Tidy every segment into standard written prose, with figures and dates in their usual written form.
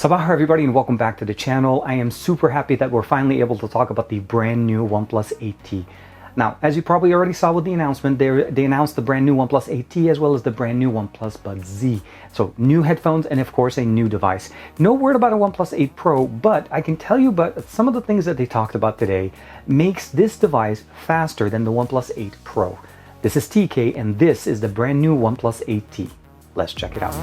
Sabah everybody, and welcome back to the channel. I am super happy that we're finally able to talk about the brand new OnePlus 8T. Now, as you probably already saw with the announcement, they announced the brand new OnePlus 8T as well as the brand new OnePlus Buds Z. So new headphones and of course a new device. No word about a OnePlus 8 Pro, but I can tell you about some of the things that they talked about today makes this device faster than the OnePlus 8 Pro. This is TK and this is the brand new OnePlus 8T. Let's check it out.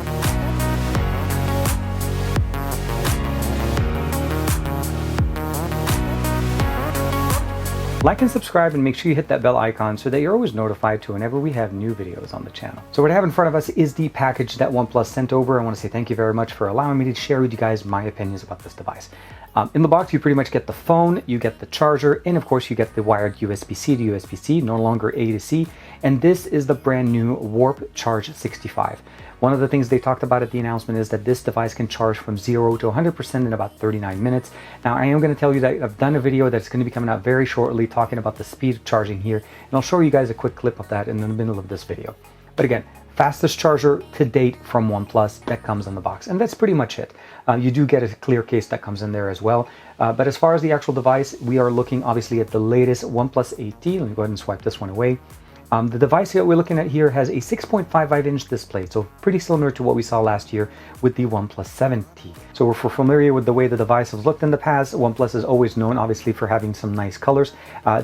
Like and subscribe and make sure you hit that bell icon so that you're always notified to whenever we have new videos on the channel. So what I have in front of us is the package that OnePlus sent over. I want to say thank you very much for allowing me to share with you guys my opinions about this device. In the box, you pretty much get the phone, you get the charger, and of course you get the wired USB-C to USB-C, no longer A to C. And this is the brand new Warp Charge 65. One of the things they talked about at the announcement is that this device can charge from 0 to 100% in about 39 minutes. Now, I am going to tell you that I've done a video that's going to be coming out very shortly talking about the speed of charging here, and I'll show you guys a quick clip of that in the middle of this video. But again, fastest charger to date from OnePlus that comes in the box, and that's pretty much it. You do get a clear case that comes in there as well. But as far as the actual device, we are looking obviously at the latest OnePlus 8T. Let me go ahead and swipe this one away. The device that we're looking at here has a 6.55-inch display, so pretty similar to what we saw last year with the OnePlus 7T. So if we're familiar with the way the device has looked in the past, OnePlus is always known obviously for having some nice colors.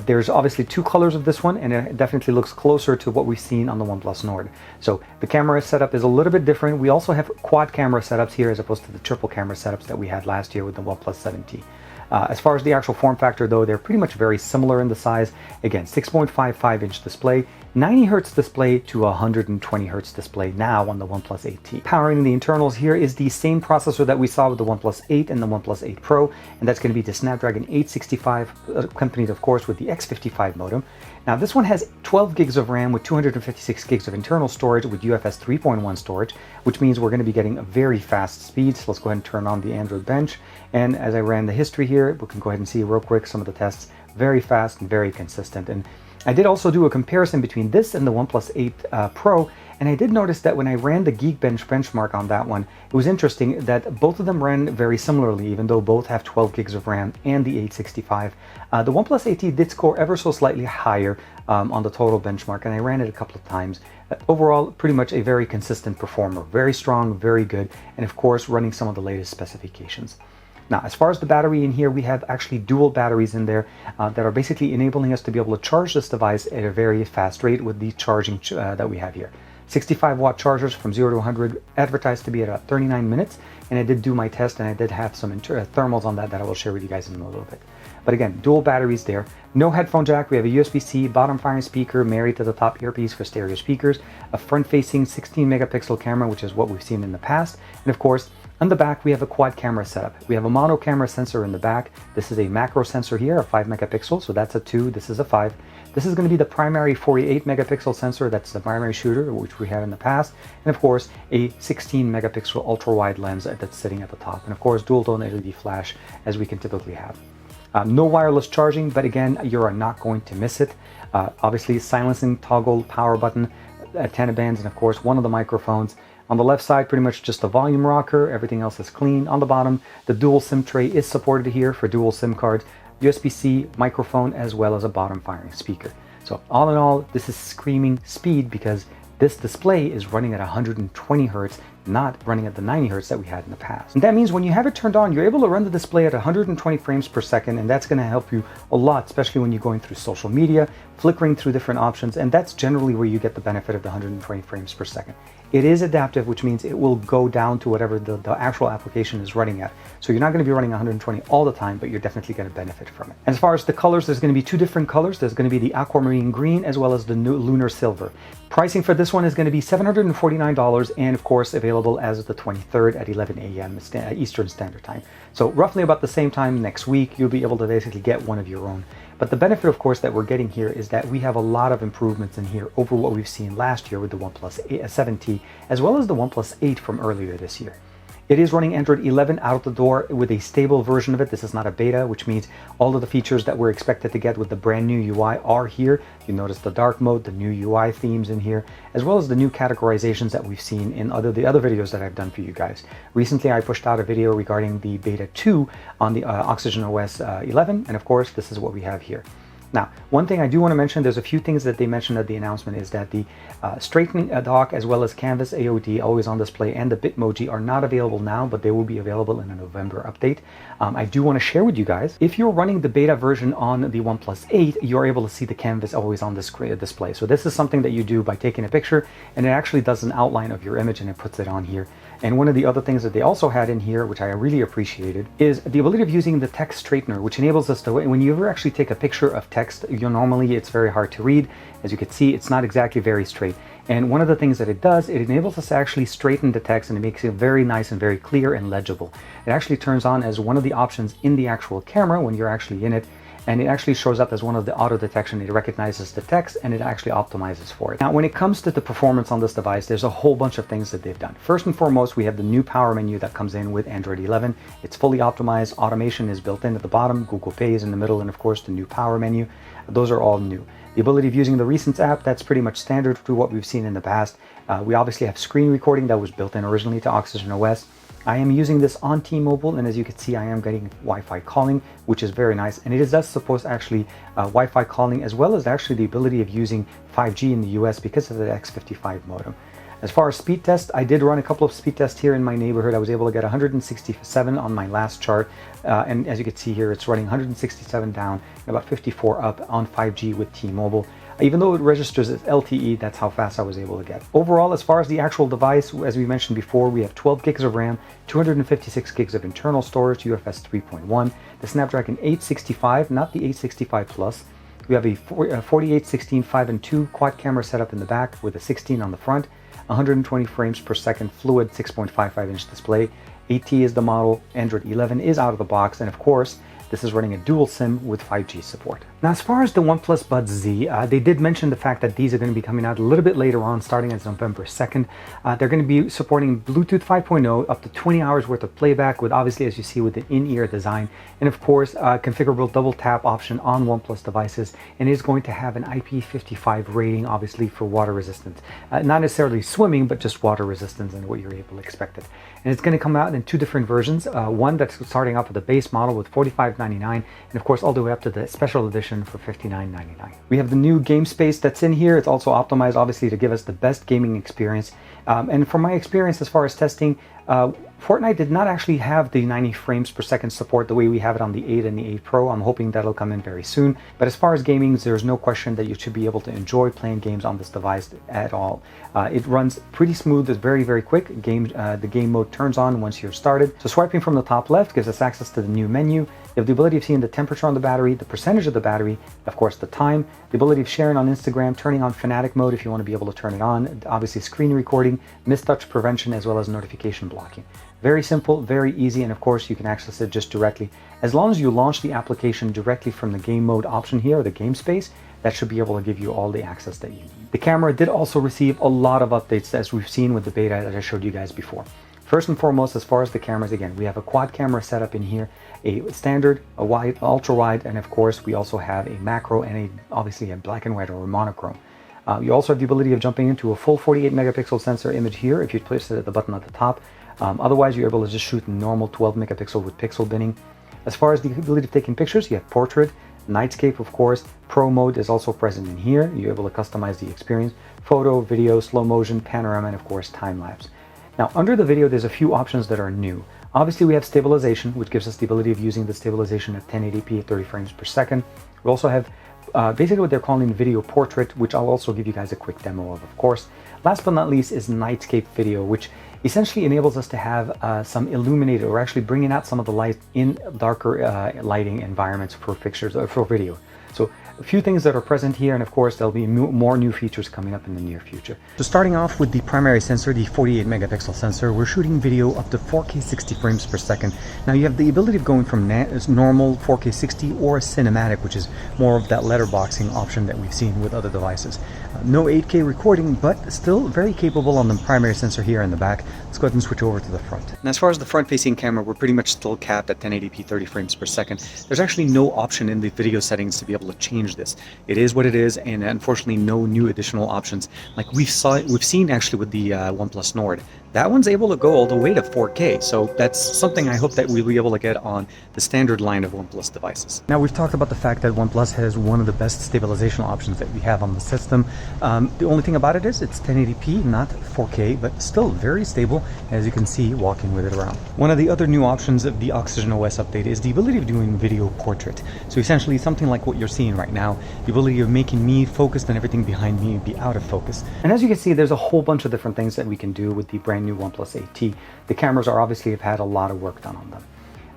There's obviously two colors of this one, and it definitely looks closer to what we've seen on the OnePlus Nord. So the camera setup is a little bit different. We also have quad camera setups here as opposed to the triple camera setups that we had last year with the OnePlus 7T. As far as the actual form factor though, they're pretty much very similar in the size. Again, 6.55-inch display, 90 Hz display to 120 Hz display now on the OnePlus 8T. Powering the internals here is the same processor that we saw with the OnePlus 8 and the OnePlus 8 Pro, and that's going to be the Snapdragon 865, accompanied of course with the X55 modem. Now this one has 12 gigs of RAM with 256 gigs of internal storage with UFS 3.1 storage, which means we're going to be getting a very fast speed. So let's go ahead and turn on the Android bench. And as I ran the history here, we can go ahead and see real quick some of the tests. Very fast and very consistent. And I did also do a comparison between this and the OnePlus 8 Pro, and I did notice that when I ran the Geekbench benchmark on that one, it was interesting that both of them ran very similarly, even though both have 12 gigs of RAM and the 865. The OnePlus 8T did score ever so slightly higher on the total benchmark, and I ran it a couple of times. Overall, pretty much a very consistent performer, very strong, very good, and of course running some of the latest specifications. Now, as far as the battery in here, we have actually dual batteries in there that are basically enabling us to be able to charge this device at a very fast rate with the charging that we have here. 65-watt chargers from 0 to 100, advertised to be at about 39 minutes, and I did do my test and I did have some thermals on that I will share with you guys in a little bit. But again, dual batteries there. No headphone jack. We have a USB-C bottom firing speaker married to the top earpiece for stereo speakers, a front-facing 16-megapixel camera, which is what we've seen in the past, and of course, on the back, we have a quad camera setup. We have a mono camera sensor in the back. This is a macro sensor here, a 5 megapixel, so that's a 2, this is a 5. This is going to be the primary 48 megapixel sensor, that's the primary shooter, which we had in the past, and of course, a 16 megapixel ultra-wide lens that's sitting at the top, and of course, dual-tone LED flash, as we can typically have. No wireless charging, but again, you are not going to miss it. Obviously, silencing toggle power button, antenna bands, and of course, one of the microphones. On the left side, pretty much just a volume rocker. Everything else is clean. On the bottom, the dual SIM tray is supported here for dual SIM cards, USB-C, microphone, as well as a bottom firing speaker. So all in all, this is screaming speed because this display is running at 120 Hertz, not running at the 90 Hertz that we had in the past. And that means when you have it turned on, you're able to run the display at 120 frames per second, and that's going to help you a lot, especially when you're going through social media, flickering through different options, and that's generally where you get the benefit of the 120 frames per second. It is adaptive, which means it will go down to whatever the actual application is running at. So you're not going to be running 120 all the time, but you're definitely going to benefit from it. As far as the colors, there's going to be two different colors. There's going to be the aquamarine green as well as the lunar silver. Pricing for this one is going to be $749 and of course available as of the 23rd at 11 a.m. Eastern Standard Time. So roughly about the same time next week, you'll be able to basically get one of your own. But the benefit, of course, that we're getting here is that we have a lot of improvements in here over what we've seen last year with the OnePlus 7T, as well as the OnePlus 8 from earlier this year. It is running Android 11 out of the door with a stable version of it. This is not a beta, which means all of the features that we're expected to get with the brand new UI are here. You notice the dark mode, the new UI themes in here, as well as the new categorizations that we've seen in the other videos that I've done for you guys. Recently, I pushed out a video regarding the beta 2 on the OxygenOS 11, and of course, this is what we have here. Now, one thing I do want to mention, there's a few things that they mentioned at the announcement, is that the straightening dock as well as canvas AOD, always on display, and the Bitmoji are not available now, but they will be available in a November update. I do want to share with you guys, if you're running the beta version on the OnePlus 8, you're able to see the canvas always on display. So this is something that you do by taking a picture, and it actually does an outline of your image and it puts it on here. And one of the other things that they also had in here, which I really appreciated, is the ability of using the text straightener, which enables us to, when you ever actually take a picture of text, normally it's very hard to read. As you can see, it's not exactly very straight. And one of the things that it does, it enables us to actually straighten the text, and it makes it very nice and very clear and legible. It actually turns on as one of the options in the actual camera when you're actually in it, and it actually shows up as one of the auto detection. It recognizes the text and it actually optimizes for it. Now, when it comes to the performance on this device, there's a whole bunch of things that they've done. First and foremost, we have the new power menu that comes in with Android 11. It's fully optimized. Automation is built in at the bottom. Google Pay is in the middle, and of course the new power menu. Those are all new. The ability of using the Recents app, that's pretty much standard to what we've seen in the past. We obviously have screen recording that was built in originally to OxygenOS. I am using this on T-Mobile, and as you can see, I am getting Wi-Fi calling, which is very nice. And it does support actually Wi-Fi calling, as well as actually the ability of using 5G in the US because of the X55 modem. As far as speed test, I did run a couple of speed tests here in my neighborhood. I was able to get 167 on my last chart. And as you can see here, it's running 167 down and about 54 up on 5G with T-Mobile. Even though it registers as LTE, that's how fast I was able to get. Overall, as far as the actual device, as we mentioned before, we have 12 gigs of RAM, 256 gigs of internal storage, UFS 3.1, the Snapdragon 865, not the 865 Plus. We have a 4816 5 and 2 quad camera setup in the back with a 16 on the front, 120 frames per second fluid 6.55-inch display. 8T is the model, Android 11 is out of the box, and of course, this is running a dual SIM with 5G support. Now, as far as the OnePlus Buds Z, they did mention the fact that these are going to be coming out a little bit later on, starting as November 2nd. They're going to be supporting Bluetooth 5.0, up to 20 hours worth of playback with, obviously, as you see, with the in-ear design. And of course, configurable double tap option on OnePlus devices. And it is going to have an IP55 rating, obviously, for water resistance. Not necessarily swimming, but just water resistance and what you're able to expect it. And it's going to come out in two different versions. One that's starting off with the base model with $45.99, and of course all the way up to the special edition for $59.99. We have the new game space that's in here. It's also optimized obviously to give us the best gaming experience. And from my experience as far as testing, Fortnite did not actually have the 90 frames per second support the way we have it on the 8 and the 8 Pro. I'm hoping that'll come in very soon. But as far as gaming, there's no question that you should be able to enjoy playing games on this device at all. It runs pretty smooth. It's very, very quick. The game mode turns on once you're started. So swiping from the top left gives us access to the new menu. You have the ability of seeing the temperature on the battery, the percentage of the battery, of course the time, the ability of sharing on Instagram, turning on Fanatic mode if you want to be able to turn it on, obviously screen recording, mistouch prevention, as well as notification blocking. Very simple, very easy, and of course you can access it just directly. As long as you launch the application directly from the game mode option here, or the game space, that should be able to give you all the access that you need. The camera did also receive a lot of updates as we've seen with the beta that I showed you guys before. First and foremost, as far as the cameras, again, we have a quad camera setup in here, a standard, a wide, ultra wide, and of course we also have a macro and obviously a black and white or a monochrome. You also have the ability of jumping into a full 48 megapixel sensor image here if you place it at the button at the top. Otherwise, you're able to just shoot normal 12 megapixel with pixel binning. As far as the ability of taking pictures, you have portrait, nightscape, of course. Pro mode is also present in here. You're able to customize the experience. Photo, video, slow motion, panorama, and of course time lapse. Now, under the video, there's a few options that are new. Obviously, we have stabilization, which gives us the ability of using the stabilization at 1080p at 30 frames per second. We also have basically what they're calling video portrait, which I'll also give you guys a quick demo of course. Last but not least is nightscape video, which essentially enables us to have some illuminated, or actually bringing out some of the light in darker lighting environments for pictures or for video. So a few things that are present here, and of course there'll be more new features coming up in the near future. So starting off with the primary sensor, the 48 megapixel sensor, we're shooting video up to 4K 60 frames per second. Now you have the ability of going from normal 4K 60 or cinematic, which is more of that letterboxing option that we've seen with other devices. No 8K recording, but still very capable on the primary sensor here in the back. Let's go ahead and switch over to the front. And as far as the front-facing camera, we're pretty much still capped at 1080p 30 frames per second. There's actually no option in the video settings to be able to change this. It is what it is, and unfortunately no new additional options like we've seen actually with the OnePlus Nord. That one's able to go all the way to 4K, so that's something I hope that we'll be able to get on the standard line of OnePlus devices. Now, we've talked about the fact that OnePlus has one of the best stabilization options that we have on the system. The only thing about it is it's 1080p, not 4K, but still very stable, as you can see walking with it around. One of the other new options of the OxygenOS update is the ability of doing video portrait. So essentially something like what you're seeing right now, the ability of making me focused and everything behind me be out of focus. And as you can see, there's a whole bunch of different things that we can do with the brand new OnePlus 8T. The cameras are obviously have had a lot of work done on them.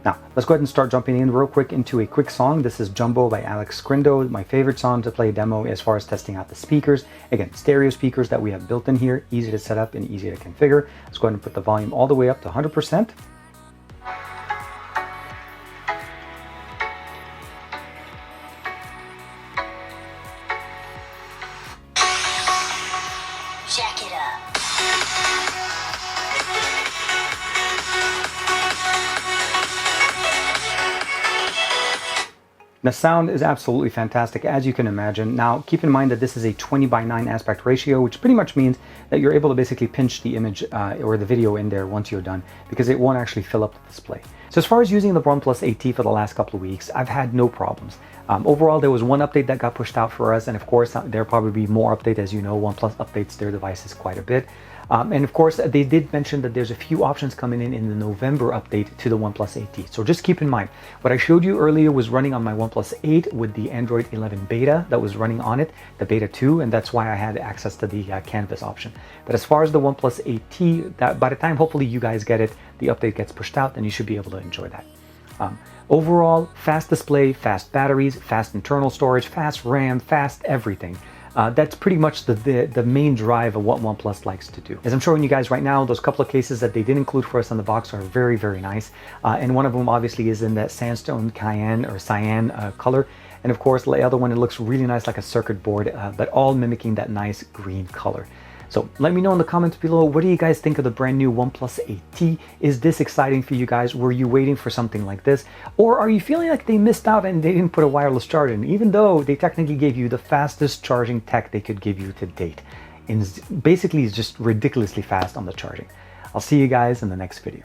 Now, let's go ahead and start jumping in real quick into a quick song. This is Jumbo by Alex Scrindo, my favorite song to play a demo as far as testing out the speakers. Again, stereo speakers that we have built in here, easy to set up and easy to configure. Let's go ahead and put the volume all the way up to 100%. Jack it up. The sound is absolutely fantastic, as you can imagine. Now, keep in mind that this is a 20:9 aspect ratio, which pretty much means that you're able to basically pinch the image or the video in there once you're done, because it won't actually fill up the display. So as far as using the OnePlus 8T for the last couple of weeks, I've had no problems. Overall, there was one update that got pushed out for us, and of course, there'll probably be more updates. As you know, OnePlus updates their devices quite a bit. And of course, they did mention that there's a few options coming in the November update to the OnePlus 8T. So just keep in mind, what I showed you earlier was running on my OnePlus 8 with the Android 11 beta that was running on it, the beta 2, and that's why I had access to the canvas option. But as far as the OnePlus 8T, that by the time hopefully you guys get it, the update gets pushed out, and you should be able to enjoy that. Overall, fast display, fast batteries, fast internal storage, fast RAM, fast everything. That's pretty much the main drive of what OnePlus likes to do. As I'm showing you guys right now, those couple of cases that they did include for us on the box are very, very nice. And one of them obviously is in that sandstone cyan or cyan color. And of course, the other one, it looks really nice like a circuit board, but all mimicking that nice green color. So let me know in the comments below, what do you guys think of the brand new OnePlus 8T? Is this exciting for you guys? Were you waiting for something like this? Or are you feeling like they missed out and they didn't put a wireless charge in, even though they technically gave you the fastest charging tech they could give you to date? And basically it's just ridiculously fast on the charging. I'll see you guys in the next video.